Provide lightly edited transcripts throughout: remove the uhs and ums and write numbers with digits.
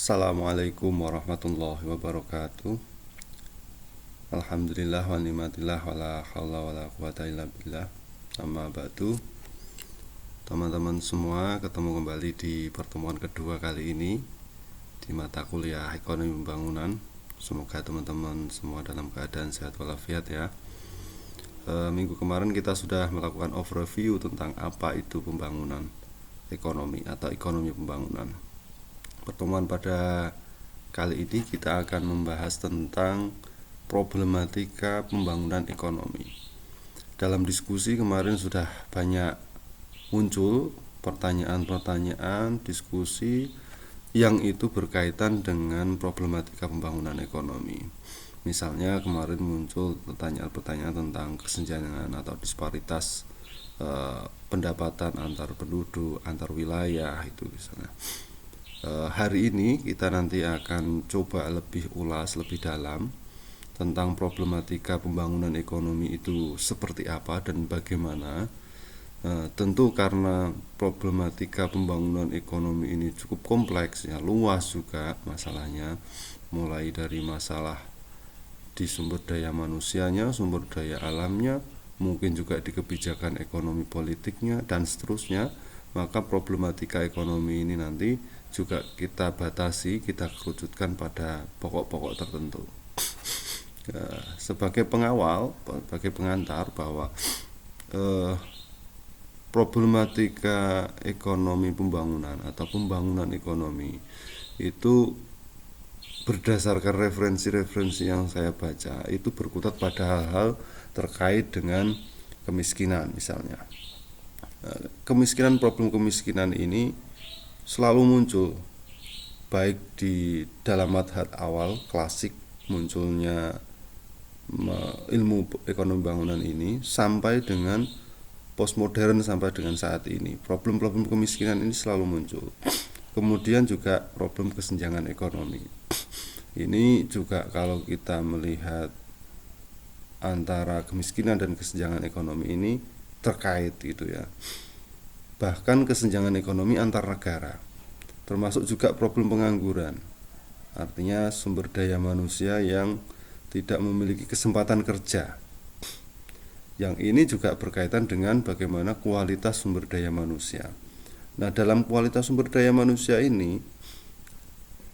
Assalamualaikum warahmatullahi wabarakatuh. Alhamdulillah wa ni'matillah wa la haula wa la quwata illa billah. Amma ba'du. Teman-teman semua, ketemu kembali di pertemuan kedua kali ini di mata kuliah Ekonomi Pembangunan. Semoga teman-teman semua dalam keadaan sehat walafiat ya. Minggu kemarin kita sudah melakukan overview tentang apa itu pembangunan ekonomi atau ekonomi pembangunan. Pertemuan pada kali ini kita akan membahas tentang problematika pembangunan ekonomi. Dalam diskusi kemarin sudah banyak muncul pertanyaan-pertanyaan diskusi yang itu berkaitan dengan problematika pembangunan ekonomi. Misalnya kemarin muncul pertanyaan-pertanyaan tentang kesenjangan atau disparitas pendapatan antar penduduk, antar wilayah itu misalnya. Hari ini kita nanti akan coba lebih ulas, lebih dalam tentang problematika pembangunan ekonomi itu seperti apa dan bagaimana. Tentu karena problematika pembangunan ekonomi ini cukup kompleks ya, luas juga masalahnya, mulai dari masalah di sumber daya manusianya, sumber daya alamnya, mungkin juga di kebijakan ekonomi politiknya dan seterusnya. Maka problematika ekonomi ini nanti juga kita batasi, kita kerucutkan pada pokok-pokok tertentu. Sebagai pengawal, sebagai pengantar bahwa problematika ekonomi pembangunan atau pembangunan ekonomi itu berdasarkan referensi-referensi yang saya baca itu berkutat pada hal-hal terkait dengan kemiskinan misalnya. Problem kemiskinan ini selalu muncul baik di dalam madhab awal klasik munculnya ilmu ekonomi bangunan ini sampai dengan postmodern sampai dengan saat ini. Problem-problem kemiskinan ini selalu muncul. Kemudian juga problem kesenjangan ekonomi. Ini juga kalau kita melihat antara kemiskinan dan kesenjangan ekonomi ini terkait gitu ya. Bahkan kesenjangan ekonomi antar negara, termasuk juga problem pengangguran. Artinya sumber daya manusia yang tidak memiliki kesempatan kerja. Yang ini juga berkaitan dengan bagaimana kualitas sumber daya manusia. Nah, dalam kualitas sumber daya manusia ini,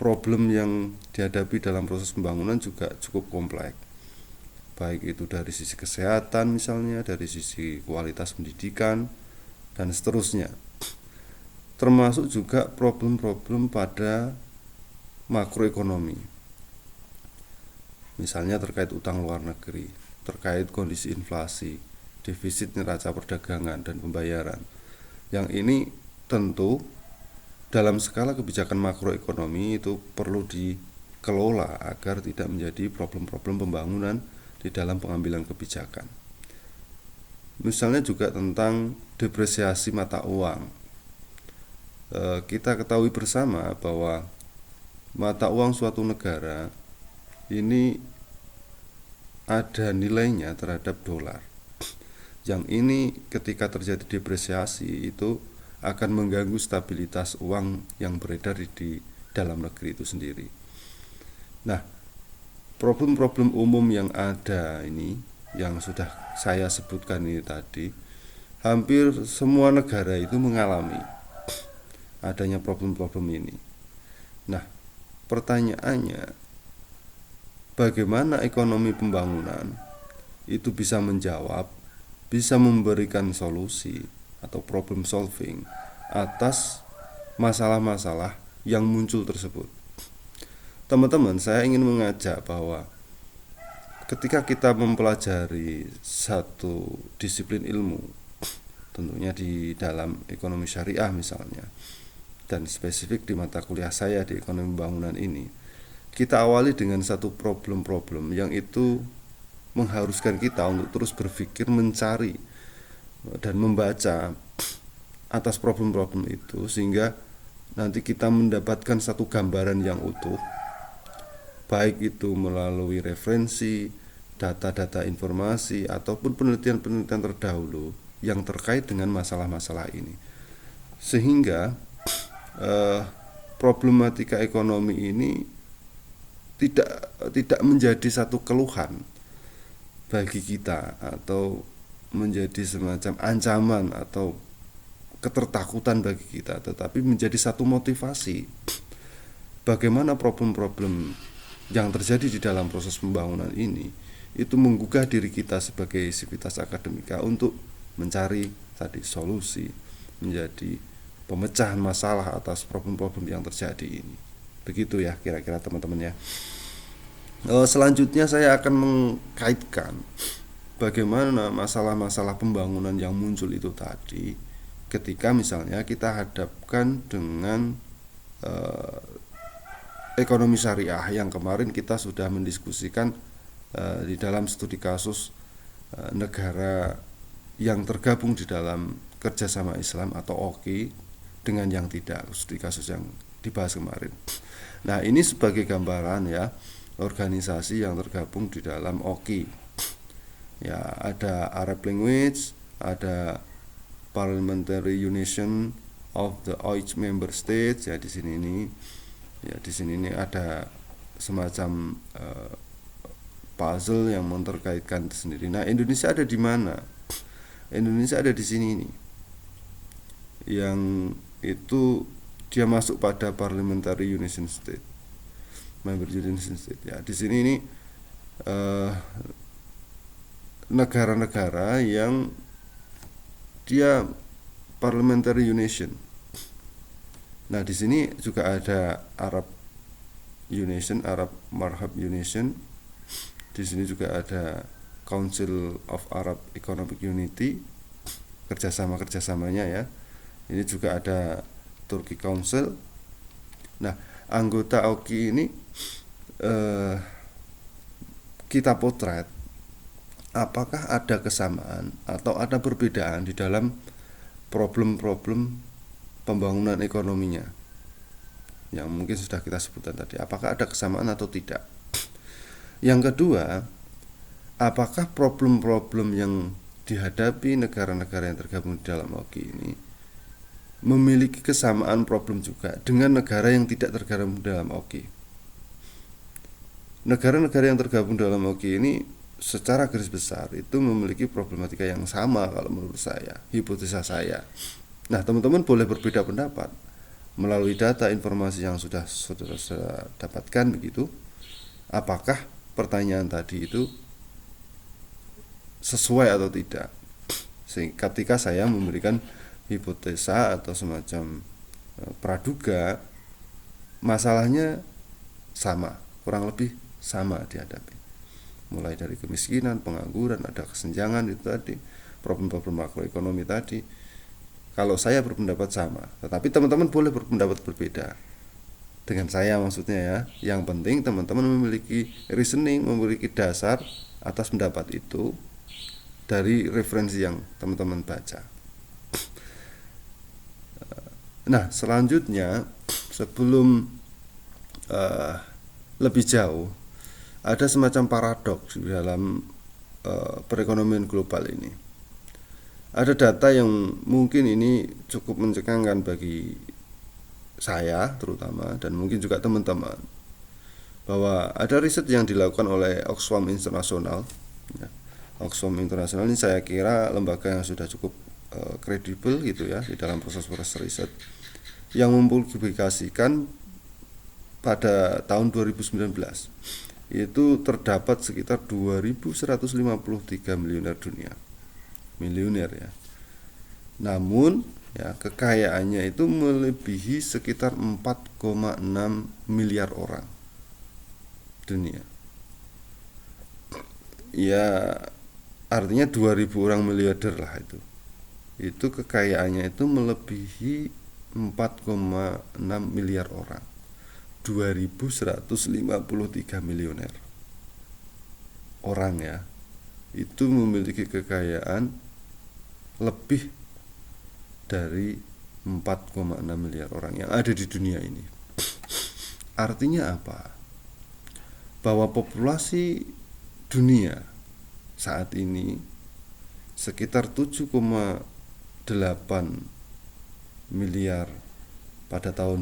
problem yang dihadapi dalam proses pembangunan juga cukup kompleks. Baik itu dari sisi kesehatan misalnya, dari sisi kualitas pendidikan, dan seterusnya. Termasuk juga problem-problem pada makroekonomi. Misalnya terkait utang luar negeri, terkait kondisi inflasi, defisit neraca perdagangan dan pembayaran. Yang ini tentu dalam skala kebijakan makroekonomi itu perlu dikelola agar tidak menjadi problem-problem pembangunan di dalam pengambilan kebijakan. Misalnya juga tentang depresiasi mata uang. Kita ketahui bersama bahwa mata uang suatu negara ini ada nilainya terhadap dolar. Yang ini ketika terjadi depresiasi itu akan mengganggu stabilitas uang yang beredar di dalam negeri itu sendiri. Nah, problem-problem umum yang ada ini yang sudah saya sebutkan ini tadi, hampir semua negara itu mengalami adanya problem-problem ini. Nah, pertanyaannya, bagaimana ekonomi pembangunan itu bisa menjawab, bisa memberikan solusi atau problem solving atas masalah-masalah yang muncul tersebut. Teman-teman, saya ingin mengajak bahwa ketika kita mempelajari satu disiplin ilmu, tentunya di dalam ekonomi syariah misalnya, dan spesifik di mata kuliah saya di ekonomi pembangunan ini, kita awali dengan satu problem-problem yang itu mengharuskan kita untuk terus berpikir, mencari dan membaca atas problem-problem itu, sehingga nanti kita mendapatkan satu gambaran yang utuh, baik itu melalui referensi, data-data informasi, ataupun penelitian-penelitian terdahulu yang terkait dengan masalah-masalah ini. Sehingga problematika ekonomi ini tidak menjadi satu keluhan bagi kita atau menjadi semacam ancaman atau ketertakutan bagi kita, tetapi menjadi satu motivasi bagaimana problem-problem yang terjadi di dalam proses pembangunan ini itu menggugah diri kita sebagai sivitas akademika untuk mencari tadi solusi, menjadi pemecahan masalah atas problem-problem yang terjadi ini. Begitu ya kira-kira teman-teman ya. Selanjutnya saya akan mengkaitkan bagaimana masalah-masalah pembangunan yang muncul itu tadi ketika misalnya kita hadapkan dengan ekonomi syariah yang kemarin kita sudah mendiskusikan di dalam studi kasus negara yang tergabung di dalam kerjasama Islam atau OKI dengan yang tidak, studi kasus yang dibahas kemarin. Nah, ini sebagai gambaran ya, organisasi yang tergabung di dalam OKI. Ya, ada Arab Language, ada Parliamentary Union of the OIC Member States ya di sini ini. Ya, di sini ini ada semacam puzzle yang menterkaitkan sendiri. Nah, Indonesia ada di mana? Indonesia ada di sini ini. Yang itu dia masuk pada Parliamentary Union State, Member Union State. Ya, di sini ini negara-negara yang dia Parliamentary Union. Nah, di sini juga ada Arab Union, Arab Marhab Union. Di sini juga ada Council of Arab Economic Unity, kerjasamanya ya. Ini juga ada Turkey Council. Nah, anggota OKI ini kita potret apakah ada kesamaan atau ada perbedaan di dalam problem-problem pembangunan ekonominya yang mungkin sudah kita sebutkan tadi. Apakah ada kesamaan atau tidak? Yang kedua, apakah problem-problem yang dihadapi negara-negara yang tergabung di dalam OKI ini memiliki kesamaan problem juga dengan negara yang tidak tergabung dalam OKI? Negara-negara yang tergabung dalam OKI ini secara garis besar itu memiliki problematika yang sama kalau menurut saya, hipotesa saya. Nah, teman-teman boleh berbeda pendapat melalui data informasi yang sudah dapatkan begitu. Apakah pertanyaan tadi itu sesuai atau tidak? Sehingga ketika saya memberikan hipotesa atau semacam praduga, masalahnya sama, kurang lebih sama dihadapi. Mulai dari kemiskinan, pengangguran, ada kesenjangan itu tadi, problem-problem makroekonomi tadi. Kalau saya berpendapat sama, tetapi teman-teman boleh berpendapat berbeda dengan saya maksudnya ya. Yang penting teman-teman memiliki reasoning, memiliki dasar atas pendapat itu dari referensi yang teman-teman baca. Nah, selanjutnya sebelum lebih jauh, ada semacam paradoks di dalam perekonomian global ini. Ada data yang mungkin ini cukup mencengangkan bagi saya terutama dan mungkin juga teman-teman, bahwa ada riset yang dilakukan oleh Oxfam International ya. Oxfam International ini saya kira lembaga yang sudah cukup kredibel gitu ya di dalam proses-proses riset, yang mempublikasikan pada tahun 2019 itu terdapat sekitar 2153 miliuner ya. Namun ya, kekayaannya itu melebihi sekitar 4,6 miliar orang dunia. Ya, artinya 2000 orang miliarder lah itu. Itu kekayaannya itu melebihi 4,6 miliar orang. 2153 miliuner orang ya, itu memiliki kekayaan lebih dari 4,6 miliar orang yang ada di dunia ini. Artinya apa? Bahwa populasi dunia saat ini sekitar 7,8 miliar pada tahun